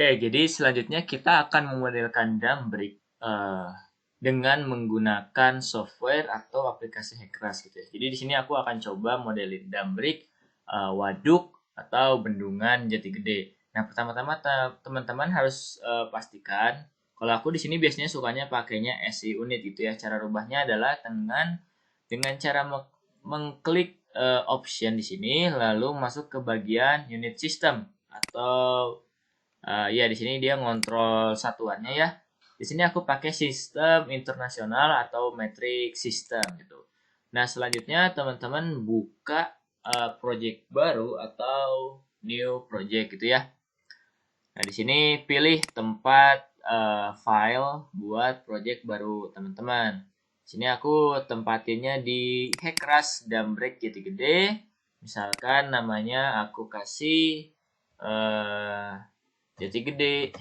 Oke, jadi selanjutnya kita akan memodelkan Dumbrik dengan menggunakan software atau aplikasi Hekras gitu ya. Jadi di sini aku akan coba modelin Dumbrik, waduk atau bendungan jati gede. Nah, pertama-tama teman-teman harus pastikan kalau aku di sini biasanya sukanya pakainya SI unit gitu ya. Cara rubahnya adalah dengan cara mengklik option di sini lalu masuk ke bagian unit system atau ya di sini dia ngontrol satuannya ya. Di sini aku pakai sistem internasional atau metric system gitu. Nah, selanjutnya teman-teman buka project baru atau new project gitu ya. Nah, di sini pilih tempat file buat project baru teman-teman. Di sini aku tempatinnya di Hekras Dumbrik Jati Gede. Misalkan namanya aku kasih Jati Gede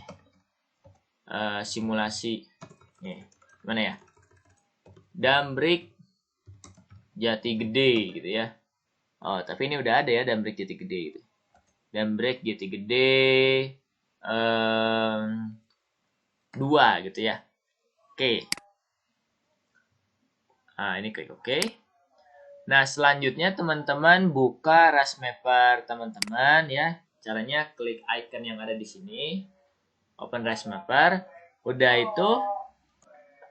simulasi. Nih, gimana ya? Dumbrik Jati Gede gitu ya. Oh, tapi ini udah ada ya Dumbrik Jati Gede gitu. Dumbrik Jati Gede 2 gitu ya. Oke. Nah, ini klik oke. Nah, selanjutnya teman-teman buka Rasmapper teman-teman ya. Caranya klik icon yang ada di sini. Open Rasmapper. Udah itu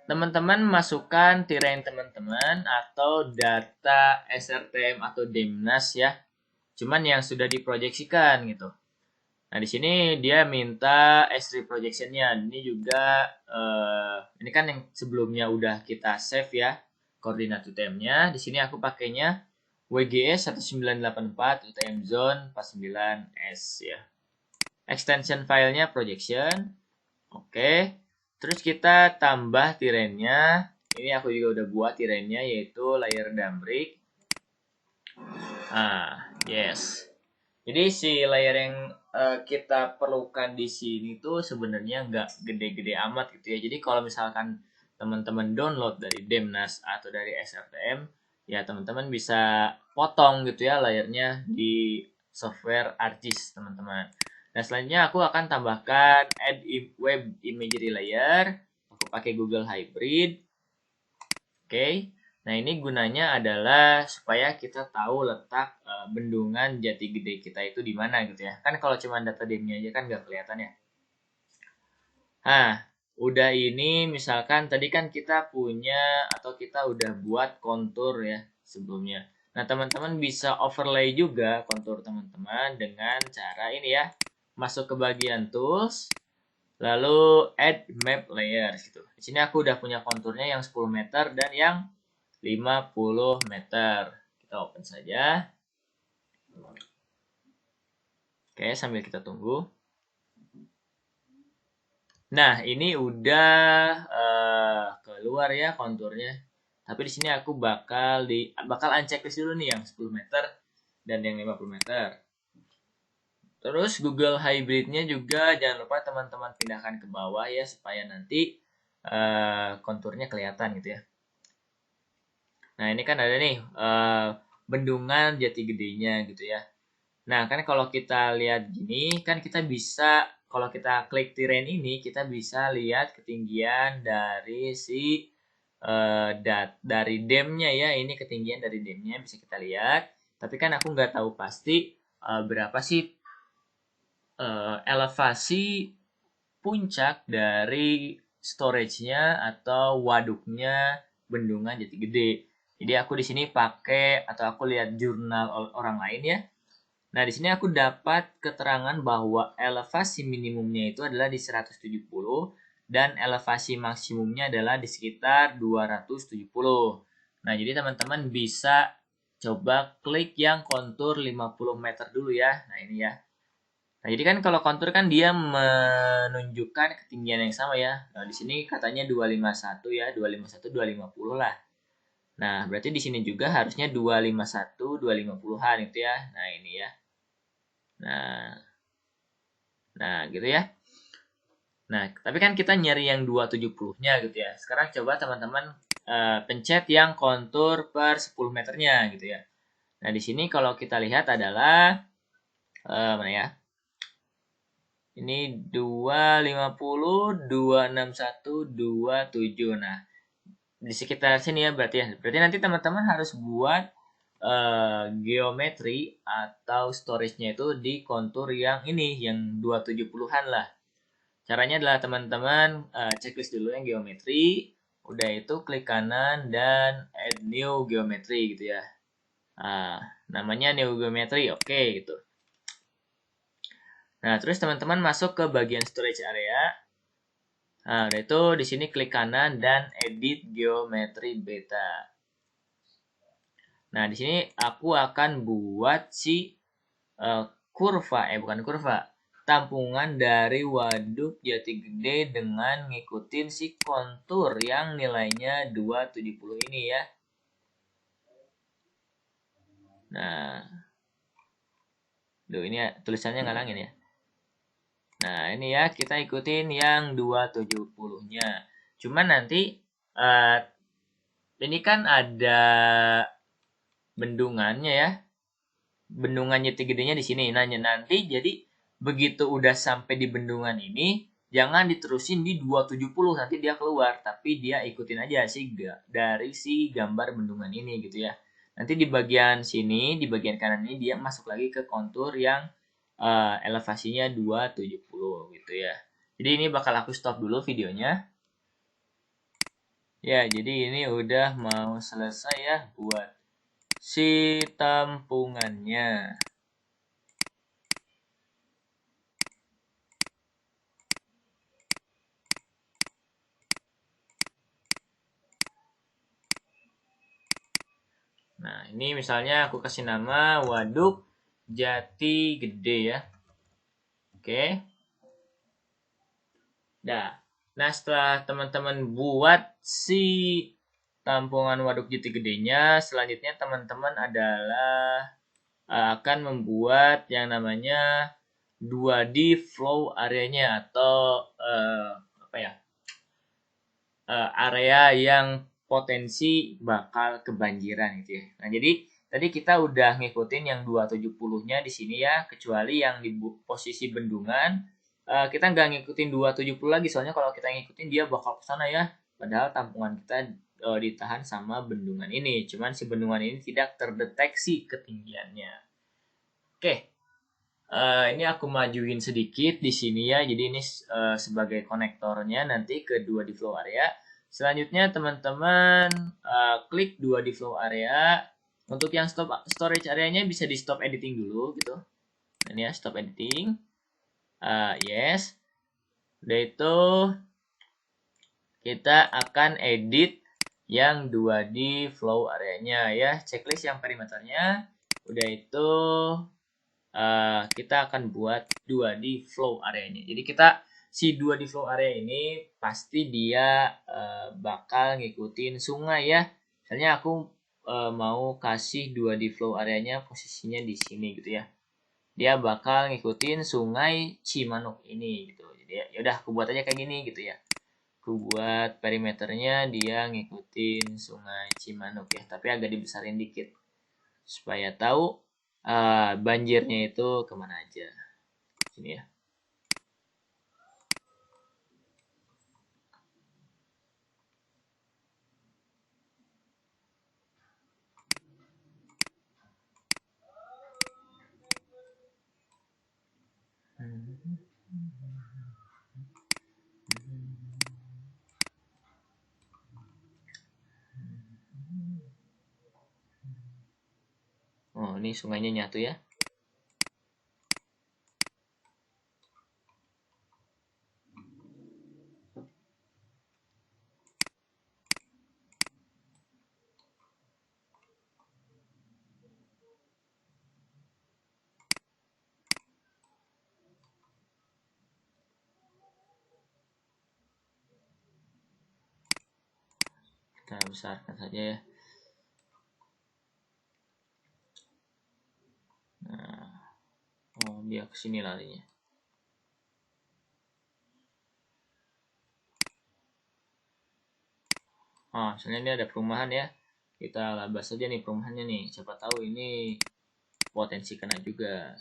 teman-teman masukkan terrain teman-teman atau data SRTM atau Demnas ya. Cuman yang sudah diproyeksikan gitu. Nah, di sini dia minta S3 projectionnya. Ini juga ini kan yang sebelumnya udah kita save ya koordinat UTM-nya. Di sini aku pakainya WGS 1984 UTM zone 49S ya. Extension filenya projection. Oke. Terus kita tambah tirennya. Ini aku juga udah buat tirennya yaitu layer Dumbrik. Yes. Jadi si layer yang kita perlukan di sini tuh sebenarnya nggak gede-gede amat gitu ya. Jadi kalau misalkan teman-teman download dari Demnas atau dari SRTM, ya teman-teman bisa potong gitu ya layernya di software ArcGIS teman-teman. Nah, selanjutnya aku akan tambahkan add web imagery layer. Aku pakai Google Hybrid. Oke. Nah, ini gunanya adalah supaya kita tahu letak bendungan jati gede kita itu di mana gitu ya. Kan kalau cuma data DM-nya aja kan nggak kelihatan ya. Nah, udah ini misalkan tadi kan kita punya atau kita udah buat kontur ya sebelumnya. Nah, teman-teman bisa overlay juga kontur teman-teman dengan cara ini ya. Masuk ke bagian tools, lalu add map layer gitu. Di sini aku udah punya konturnya yang 10 meter dan yang 50 meter. Kita open saja. Oke, sambil kita tunggu. Nah, ini udah keluar ya konturnya. Tapi di sini aku bakal unchecklist dulu nih yang 10 meter dan yang 50 meter. Terus Google Hybrid-nya juga jangan lupa teman-teman pindahkan ke bawah ya supaya nanti konturnya kelihatan gitu ya. Nah, ini kan ada nih bendungan jati gedenya gitu ya. Nah, kan kalau kita lihat gini, kan kita bisa, kalau kita klik terrain ini, kita bisa lihat ketinggian dari si dari dam-nya ya. Ini ketinggian dari dam-nya bisa kita lihat. Tapi kan aku nggak tahu pasti berapa sih elevasi puncak dari storage-nya atau waduknya bendungan jati gede. Jadi aku di sini pakai atau aku lihat jurnal orang lain ya. Nah, di sini aku dapat keterangan bahwa elevasi minimumnya itu adalah di 170 dan elevasi maksimumnya adalah di sekitar 270. Nah, jadi teman-teman bisa coba klik yang kontur 50 meter dulu ya. Nah, ini ya. Nah, jadi kan kalau kontur kan dia menunjukkan ketinggian yang sama ya. Nah, di sini katanya 251 ya, 251 250 lah. Nah, berarti di sini juga harusnya 251 250-an itu ya. Nah, ini ya. Nah, nah gitu ya. Nah, tapi kan kita nyari yang 270-nya gitu ya. Sekarang coba teman-teman pencet yang kontur per 10 meternya gitu ya. Nah, di sini kalau kita lihat adalah mana ya? Ini 250, 261, 27. Nah, di sekitar sini ya berarti ya. Berarti nanti teman-teman harus buat geometri atau storage-nya itu di kontur yang ini, yang 270-an lah. Caranya adalah teman-teman checklist dulu yang geometri, udah itu klik kanan dan add new geometry gitu ya. Nah, namanya new geometry, oke gitu. Nah, terus teman-teman masuk ke bagian storage area. Nah, udah itu di sini klik kanan dan edit geometri beta. Nah, di sini aku akan buat si kurva, bukan kurva, tampungan dari waduk Jati Gede dengan ngikutin si kontur yang nilainya 270 ini ya. Nah, ini ya, tulisannya ngalangin ya. Nah, ini ya kita ikutin yang 270-nya. Cuman nanti ini kan ada bendungannya ya. Bendungan Jati Gedenya di sini. Nah, nanti jadi begitu udah sampai di bendungan ini, jangan diterusin di 270 nanti dia keluar, tapi dia ikutin aja sih dari si gambar bendungan ini gitu ya. Nanti di bagian sini, di bagian kanan ini dia masuk lagi ke kontur yang elevasinya 270 gitu ya. Jadi ini bakal aku stop dulu videonya. Ya, jadi ini udah mau selesai ya buat si tampungannya. Nah, ini misalnya aku kasih nama Waduk Jati Gede ya. Oke. Nah, setelah teman-teman buat si tampungan Waduk Jati Gedenya, selanjutnya teman-teman adalah akan membuat yang namanya 2D flow areanya atau apa ya? Area yang potensi bakal kebanjiran gitu ya. Nah, jadi tadi kita udah ngikutin yang 270-nya di sini ya, kecuali yang di posisi bendungan kita nggak ngikutin 270 lagi, soalnya kalau kita ngikutin dia bakal ke sana ya. Padahal tampungan kita ditahan sama bendungan ini. Cuman si bendungan ini tidak terdeteksi ketinggiannya. Oke. Ini aku majuin sedikit di sini ya. Jadi ini sebagai konektornya nanti ke 2D flow area. Selanjutnya teman-teman klik 2D flow area. Untuk yang storage areanya bisa di stop editing dulu gitu. Ini ya stop editing. Yes. Udah itu kita akan edit yang 2D flow areanya ya. Checklist yang perimeternya. Udah itu kita akan buat 2D flow areanya. Jadi kita si 2D flow area ini pasti dia bakal ngikutin sungai ya. Misalnya aku mau kasih 2D flow areanya posisinya di sini gitu ya. Dia bakal ngikutin sungai Cimanuk ini gitu. Jadi ya udah aku buat aja kayak gini gitu ya. Aku buat perimeternya dia ngikutin sungai Cimanuk ya, tapi agak dibesarin dikit supaya tahu banjirnya itu kemana aja. Sini ya. Oh, ini sungainya nyatu ya. Kita besarkan saja ya. Nah, oh dia ke sini larinya. Misalnya ini ada perumahan ya. Kita labas saja nih perumahannya nih. Siapa tahu ini potensi kena juga.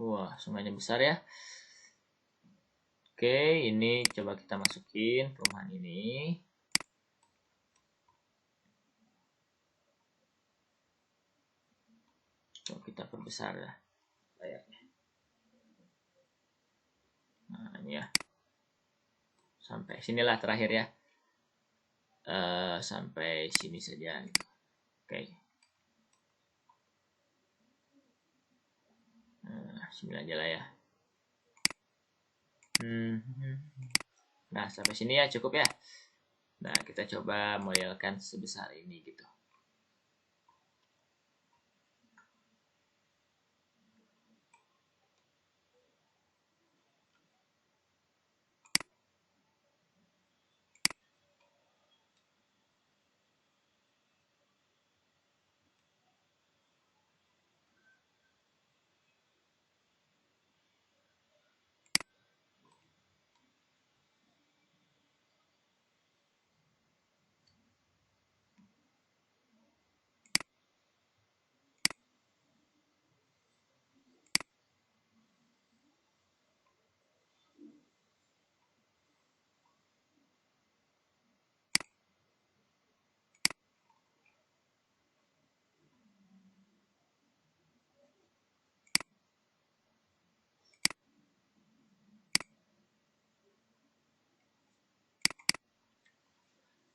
Wah, sungainya besar ya. Oke, ini coba kita masukin perumahan ini. Coba kita perbesar ya layarnya. Nah, ini ya. Sampai sinilah terakhir ya. Sampai sini saja gitu. Oke. Nah, sini aja lah ya. Nah, sampai sini ya cukup ya. Nah, kita coba modelkan sebesar ini gitu.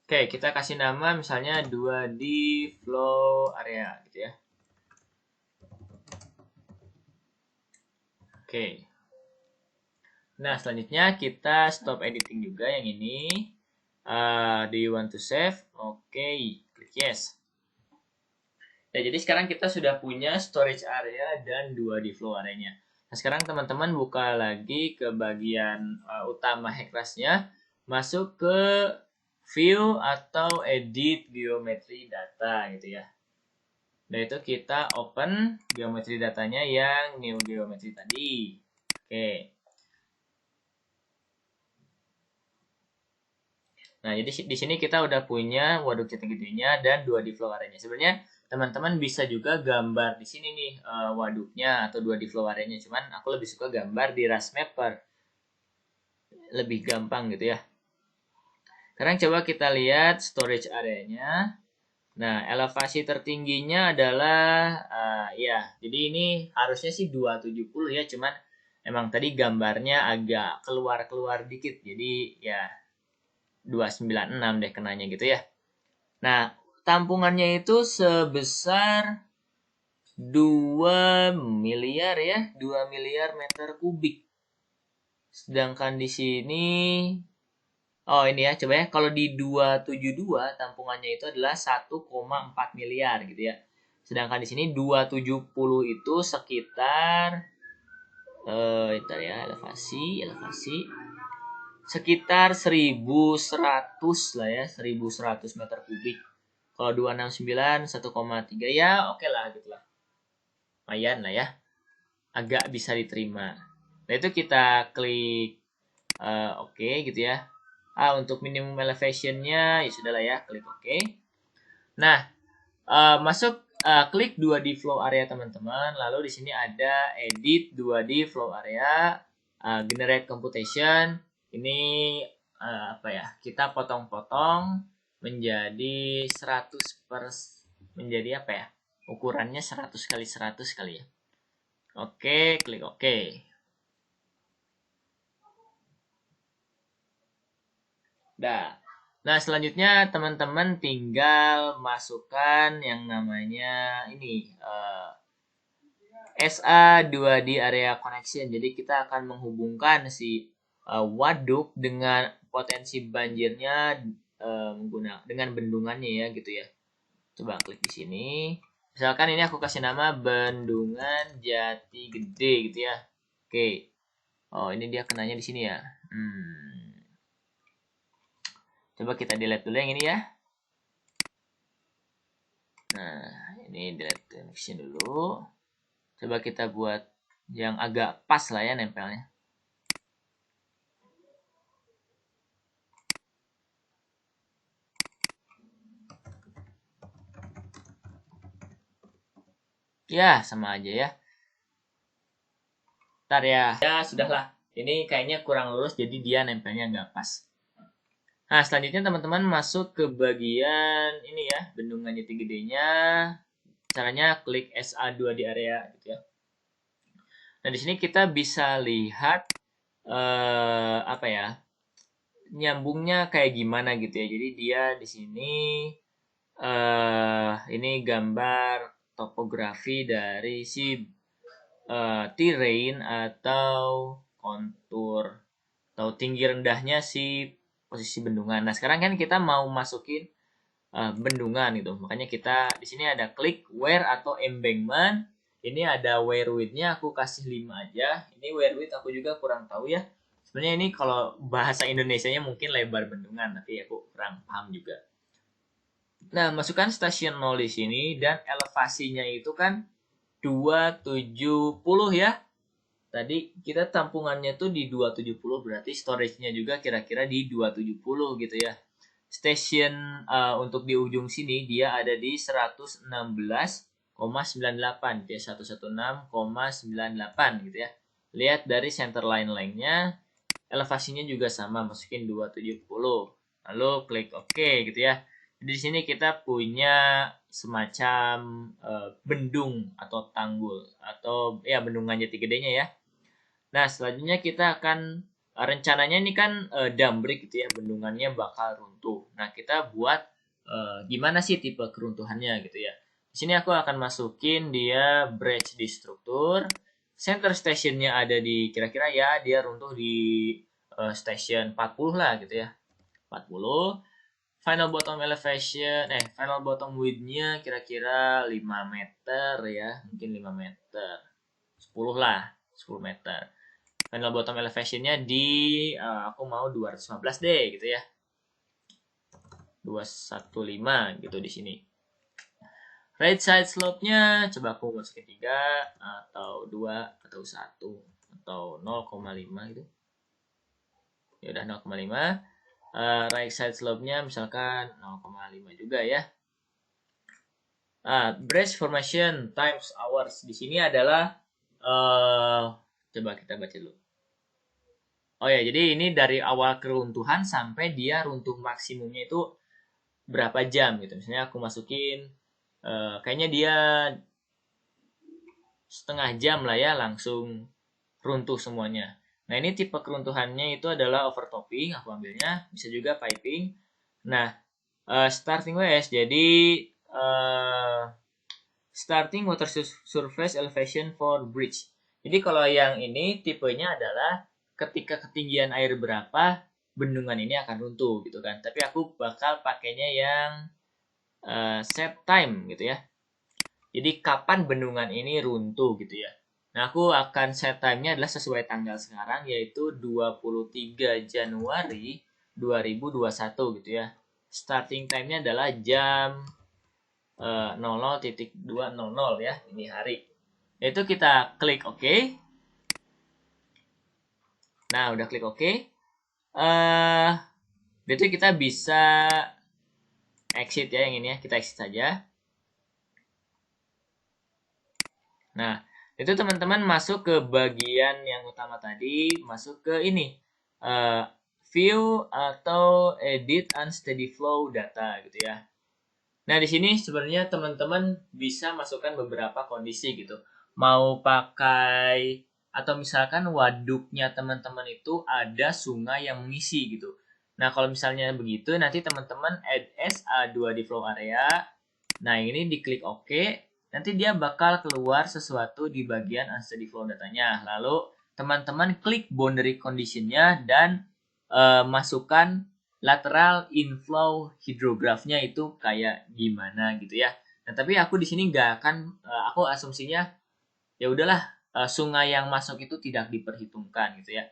Oke, kita kasih nama misalnya 2D flow area gitu ya. Oke. Nah, selanjutnya kita stop editing juga yang ini. Do you want to save? Oke, klik yes. Nah, jadi sekarang kita sudah punya storage area dan 2D flow area-nya. Nah, sekarang teman-teman buka lagi ke bagian utama Hexrasnya, masuk ke view atau edit geometry data gitu ya. Nah, itu kita open geometri datanya yang new geometry tadi. Oke. Nah, jadi di sini kita udah punya waduk jati gedenya dan 2D flow area-nya. Sebenarnya teman-teman bisa juga gambar di sini nih waduknya atau 2D flow area-nya. Cuman aku lebih suka gambar di Rasmapper. Lebih gampang gitu ya. Sekarang coba kita lihat storage area-nya. Nah, elevasi tertingginya adalah ya, jadi ini harusnya sih 270 ya, cuman emang tadi gambarnya agak keluar-keluar dikit. Jadi ya 296 deh kenanya gitu ya. Nah, tampungannya itu sebesar 2 miliar ya, 2 miliar meter kubik. Sedangkan di sini oh ini ya, coba ya kalau di 272 tampungannya itu adalah 1,4 miliar gitu ya. Sedangkan di sini 270 itu sekitar itu ya, elevasi sekitar 1100 lah ya, 1100 meter kubik. Kalau 269 1,3 ya oke lah gitu lah. Lumayan lah ya. Agak bisa diterima. Nah itu kita klik oke gitu ya. Untuk minimum elevationnya ya sudah lah ya, klik oke. Nah, masuk klik 2D flow area teman-teman. Lalu di sini ada edit 2D flow area, generate computation. Ini apa ya? Kita potong-potong menjadi 100 menjadi apa ya? Ukurannya 100 kali 100 kali ya. Oke, klik oke. Nah, selanjutnya teman-teman tinggal masukkan yang namanya ini SA2D area connection. Jadi kita akan menghubungkan si waduk dengan potensi banjirnya menggunakan dengan bendungannya ya gitu ya. Coba klik di sini. Misalkan ini aku kasih nama Bendungan Jati Gede gitu ya. Oke. Oh, ini dia kenanya di sini ya. Coba kita delete dulu yang ini ya. Nah, ini delete connection dulu. Coba kita buat yang agak pas lah ya nempelnya. Ya, sama aja ya. Ntar ya. Ya sudahlah. Ini kayaknya kurang lurus jadi dia nempelnya nggak pas. Nah, selanjutnya teman-teman masuk ke bagian ini ya, bendungan jati gedenya. Caranya klik SA2 di area gitu ya. Nah, di sini kita bisa lihat apa ya? Nyambungnya kayak gimana gitu ya. Jadi dia di sini ini gambar topografi dari si terrain atau kontur atau tinggi rendahnya si posisi bendungan. Nah, sekarang kan kita mau masukin bendungan gitu. Makanya kita di sini ada klik where atau embankment. Ini ada where width-nya aku kasih 5 aja. Ini where width aku juga kurang tahu ya. Sebenarnya ini kalau bahasa Indonesianya mungkin lebar bendungan, tapi aku kurang paham juga. Nah, masukkan stasiun 0 di sini dan elevasinya itu kan 270 ya. Tadi kita tampungannya tuh di 270, berarti storage-nya juga kira-kira di 270 gitu ya. Station untuk di ujung sini dia ada di 116,98 ya, 116,98 gitu ya. Lihat dari center line-nya, elevasinya juga sama, masukin 270. Lalu klik OK gitu ya. Di sini kita punya semacam bendung atau tanggul atau ya bendungan jati gedenya ya. Nah, selanjutnya kita akan rencananya ini kan dam break gitu ya, bendungannya bakal runtuh. Nah, kita buat gimana sih tipe keruntuhannya gitu ya. Di sini aku akan masukin dia bridge di struktur. Center stationnya ada di kira-kira ya dia runtuh di station 40 lah gitu ya. 40. Final bottom width-nya kira-kira 5 meter ya, mungkin 5 meter. 10 lah, 10 meter. Final bottom elevation-nya di aku mau 215 deh gitu ya. 215 gitu di sini. Right side slope-nya coba aku masukin 3 atau 2 atau 1 atau 0,5 gitu. Ya udah 0,5. Right side slope-nya misalkan 0,5 juga ya. Breast formation times hours di sini adalah coba kita baca dulu. Oh ya, jadi ini dari awal keruntuhan sampai dia runtuh maksimumnya itu berapa jam gitu. Misalnya aku masukin kayaknya dia setengah jam lah ya langsung runtuh semuanya. Nah, ini tipe keruntuhannya itu adalah overtopping, aku ambilnya, bisa juga piping. Nah, starting wise jadi starting water surface elevation for bridge. Jadi kalau yang ini tipenya adalah ketika ketinggian air berapa bendungan ini akan runtuh gitu kan. Tapi aku bakal pakainya yang set time gitu ya. Jadi kapan bendungan ini runtuh gitu ya. Nah, aku akan set time-nya adalah sesuai tanggal sekarang yaitu 23 Januari 2021 gitu ya. Starting time-nya adalah jam 00.200 ya, ini hari. Itu kita klik OK. Nah, udah klik OK. Itu kita bisa exit ya yang ini ya, kita exit saja. Nah, itu teman-teman masuk ke bagian yang utama tadi, masuk ke ini. View atau edit unsteady flow data gitu ya. Nah, di sini sebenarnya teman-teman bisa masukkan beberapa kondisi gitu. Mau pakai atau misalkan waduknya teman-teman itu ada sungai yang mengisi gitu. Nah, kalau misalnya begitu nanti teman-teman add SA2 di flow area. Nah, ini diklik OK. Nanti dia bakal keluar sesuatu di bagian unsteady flow datanya. Lalu teman-teman klik boundary condition-nya dan masukkan lateral inflow hidrografnya itu kayak gimana gitu ya. Nah, tapi aku di sini nggak akan aku asumsinya ya udahlah sungai yang masuk itu tidak diperhitungkan gitu ya.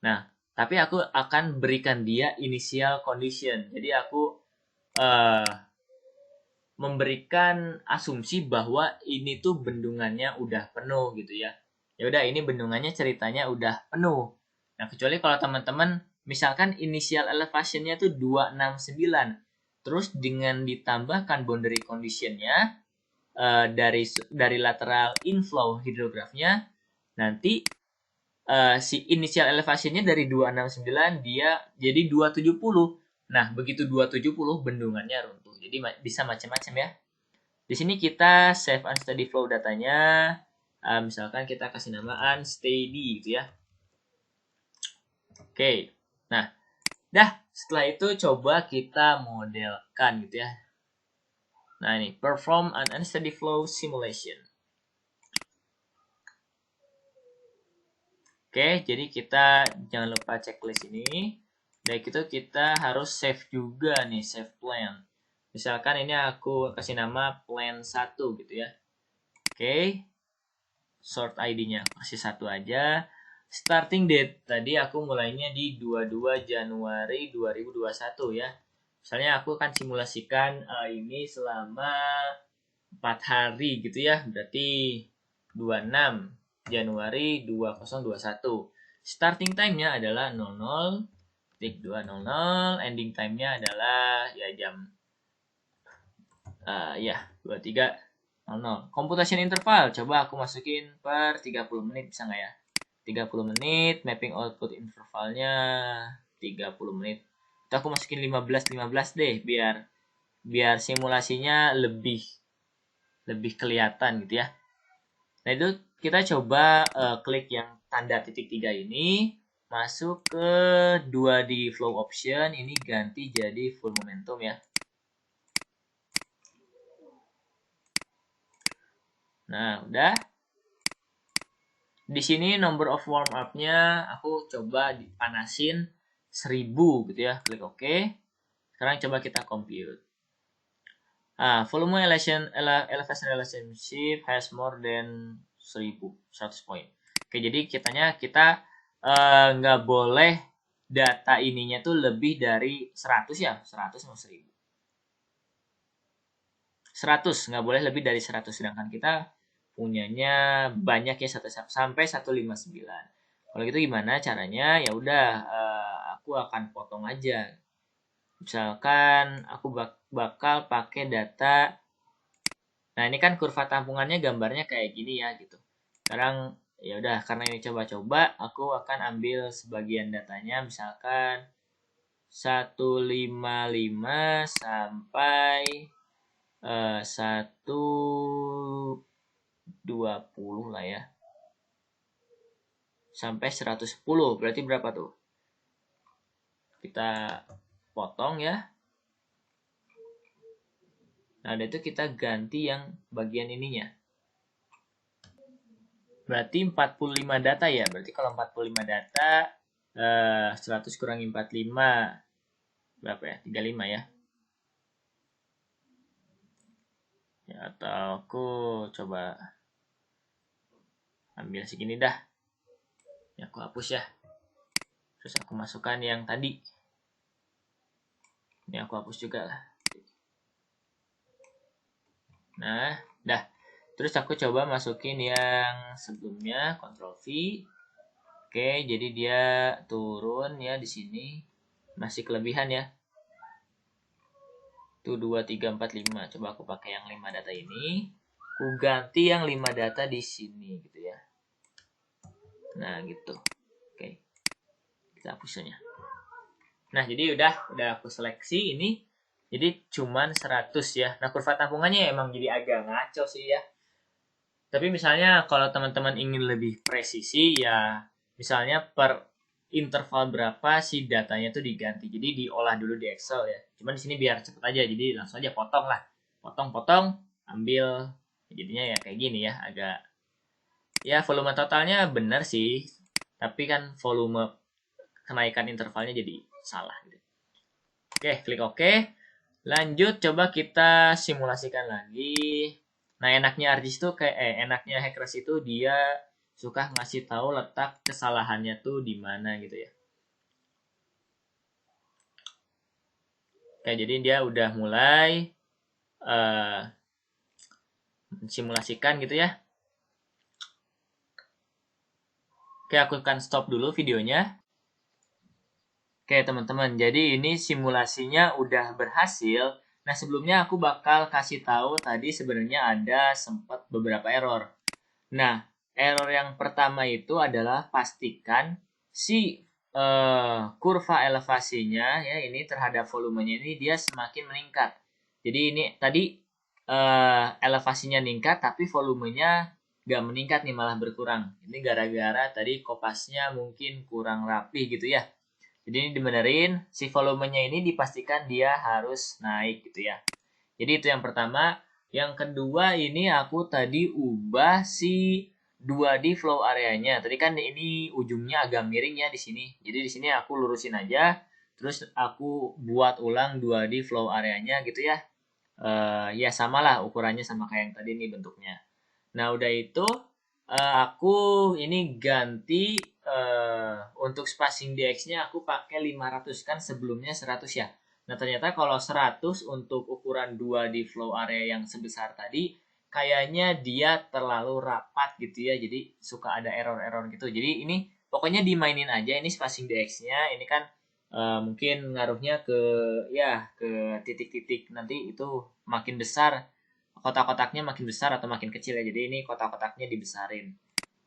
Nah, tapi aku akan berikan dia initial condition. Jadi aku memberikan asumsi bahwa ini tuh bendungannya udah penuh gitu ya. Ya udah ini bendungannya ceritanya udah penuh. Nah, kecuali kalau teman-teman misalkan initial elevation-nya tuh 269. Terus dengan ditambahkan boundary condition-nya dari lateral inflow hidrografnya nanti si initial elevationnya dari 269 dia jadi 270. Nah, begitu 270 bendungannya runtuh. Jadi bisa macam-macam ya. Di sini kita save unsteady flow datanya. Misalkan kita kasih nama unsteady gitu ya. Oke. Nah, setelah itu coba kita modelkan gitu ya. Nah, ini perform an unsteady flow simulation. Oke, jadi kita jangan lupa checklist ini. Dan itu kita harus save juga nih, save plan. Misalkan ini aku kasih nama plan 1 gitu ya. Oke. Sort ID-nya kasih 1 aja. Starting date tadi aku mulainya di 22 Januari 2021 ya. Misalnya aku akan simulasikan ini selama 4 hari gitu ya. Berarti 26 Januari 2021. Starting time-nya adalah 00.200, ending time-nya adalah ya jam 23.00. Computation interval, coba aku masukin per 30 menit bisa nggak ya? 30 menit, mapping output intervalnya 30 menit. Itu aku masukin 15 deh biar simulasinya lebih kelihatan gitu ya. Nah, itu kita coba klik yang tanda titik 3 ini, masuk ke 2D flow option, ini ganti jadi full momentum ya. Nah, udah. Di sini number of warm up-nya aku coba dipanasin 1000 gitu ya. Klik OK. Sekarang coba kita compute. Volume elevation relationship has more than 100 point. Oke, jadi kita nggak boleh data ininya tuh lebih dari 100 ya, 100 sama 1000. 100 nggak boleh lebih dari 100, sedangkan kita punyanya banyak ya, sampai 159. Kalau gitu gimana caranya? Ya udah, aku akan potong aja. Misalkan aku bakal pakai data. Nah, ini kan kurva tampungannya gambarnya kayak gini ya gitu. Sekarang ya udah, karena ini coba-coba, aku akan ambil sebagian datanya, misalkan 155 sampai 120 lah ya. Sampai 110, berarti berapa tuh? Kita potong ya. Nah, itu kita ganti yang bagian ininya. Berarti 45 data ya. Berarti kalau 45 data 100 kurangi 45 berapa ya? 35 ya. Ya, atau aku coba ambil segini dah. Ya, aku hapus ya. Terus aku masukkan yang tadi. Ini aku hapus juga lah. Nah, dah. Terus aku coba masukin yang sebelumnya, Ctrl V. Oke, jadi dia turun ya di sini. Masih kelebihan ya. Tuh 2, 3, 4, 5. Coba aku pakai yang 5 data ini. Aku ganti yang 5 data di sini gitu ya. Nah, gitu. Oke. Kita hapusnya. Nah, jadi udah aku seleksi ini. Jadi cuman 100 ya. Nah, kurva tampungannya emang jadi agak ngaco sih ya. Tapi misalnya kalau teman-teman ingin lebih presisi ya, misalnya per interval berapa sih datanya tuh diganti. Jadi diolah dulu di Excel ya. Cuman di sini biar cepet aja, jadi langsung aja potong lah. Potong-potong, ambil. Jadinya ya kayak gini ya, agak ya volume totalnya benar sih. Tapi kan volume kenaikan intervalnya jadi salah gitu. Oke, klik OK. Lanjut, coba kita simulasikan lagi. Nah, enaknya ArcGIS itu enaknya Hackers itu dia suka ngasih tahu letak kesalahannya tuh di mana gitu ya. Oke, jadi dia udah mulai simulasikan gitu ya. Oke, aku akan stop dulu videonya. Oke, teman-teman. Jadi ini simulasinya udah berhasil. Nah, sebelumnya aku bakal kasih tahu tadi sebenarnya ada sempat beberapa error. Nah, error yang pertama itu adalah pastikan si kurva elevasinya ya ini terhadap volumenya ini dia semakin meningkat. Jadi ini tadi elevasinya meningkat tapi volumenya nggak meningkat nih malah berkurang. Ini gara-gara tadi kopasnya mungkin kurang rapi gitu ya. Jadi ini dibenerin, si volumenya ini dipastikan dia harus naik gitu ya. Jadi itu yang pertama. Yang kedua ini aku tadi ubah si 2D flow areanya. Tadi kan ini ujungnya agak miring ya di sini. Jadi di sini aku lurusin aja. Terus aku buat ulang 2D flow areanya gitu ya. Ya samalah ukurannya sama kayak yang tadi nih bentuknya. Nah udah itu aku ini ganti untuk spacing DX-nya aku pakai 500 kan sebelumnya 100 ya. Nah, ternyata kalau 100 untuk ukuran 2 di flow area yang sebesar tadi, kayaknya dia terlalu rapat gitu ya. Jadi suka ada error-error gitu. Jadi ini pokoknya dimainin aja ini spacing DX-nya. Ini kan mungkin ngaruhnya ke ya ke titik-titik nanti itu makin besar kotak-kotaknya makin besar atau makin kecil ya. Jadi ini kotak-kotaknya dibesarin.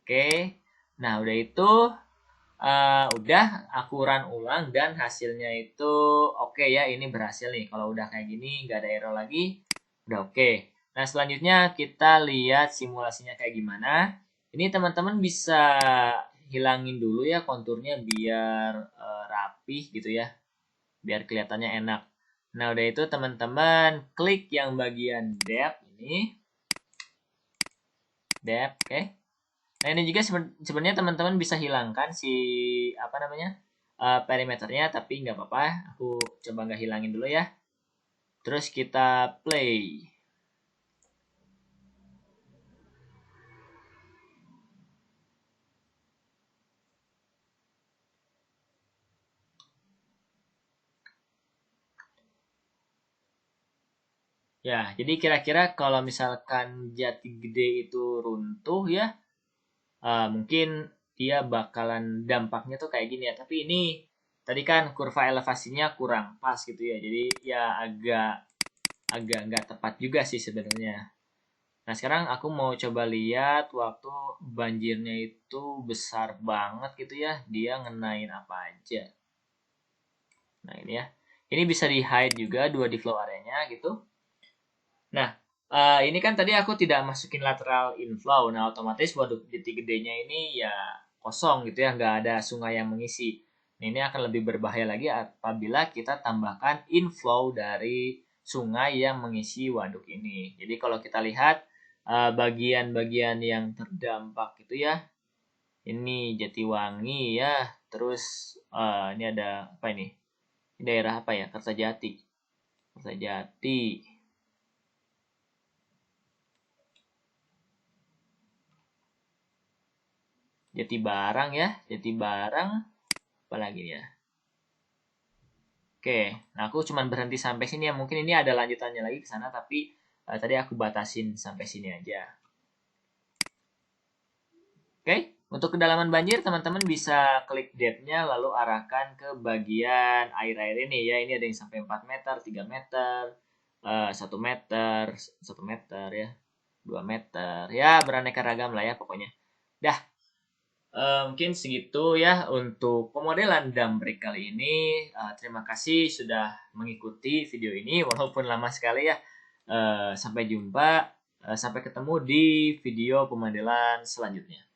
Oke. Nah, udah itu udah aku run ulang dan hasilnya itu oke ya ini berhasil nih kalau udah kayak gini nggak ada error lagi udah oke. Nah selanjutnya kita lihat simulasinya kayak gimana. Ini teman-teman bisa hilangin dulu ya konturnya biar rapih gitu ya biar kelihatannya enak. Nah udah itu teman-teman klik yang bagian depth ini depth oke. Nah ini juga sebenarnya teman-teman bisa hilangkan si apa namanya perimeternya tapi nggak apa-apa. Aku coba nggak hilangin dulu ya. Terus kita play. Ya, jadi kira-kira kalau misalkan jati gede itu runtuh ya, mungkin dia bakalan dampaknya tuh kayak gini ya. Tapi ini tadi kan kurva elevasinya kurang pas gitu ya. Jadi ya agak agak nggak tepat juga sih sebenarnya. Nah, sekarang aku mau coba lihat waktu banjirnya itu besar banget gitu ya. Dia ngenain apa aja. Nah, ini ya. Ini bisa di hide juga dua di flow areanya gitu. Nah, ini kan tadi aku tidak masukin lateral inflow. Nah, otomatis waduk jati gedenya ini ya kosong gitu ya. Nggak ada sungai yang mengisi. Nah, ini akan lebih berbahaya lagi apabila kita tambahkan inflow dari sungai yang mengisi waduk ini. Jadi kalau kita lihat bagian-bagian yang terdampak itu ya. Ini Jatiwangi ya. Terus ini ada apa ini? Ini daerah apa ya? Kertajati. Kertajati. Jatibarang ya. Jatibarang apalagi ya. Oke, nah aku cuma berhenti sampai sini ya. Mungkin ini ada lanjutannya lagi ke sana tapi tadi aku batasin sampai sini aja. Oke, untuk kedalaman banjir teman-teman bisa klik depth-nya lalu arahkan ke bagian air-air ini ya. Ini ada yang sampai 4 meter, 3 meter, 1 meter, 1 meter ya, 2 meter. Ya, beraneka ragam lah ya pokoknya. Dah, mungkin segitu ya untuk pemodelan dam break kali ini. Terima kasih sudah mengikuti video ini walaupun lama sekali ya. Sampai jumpa, sampai ketemu di video pemodelan selanjutnya.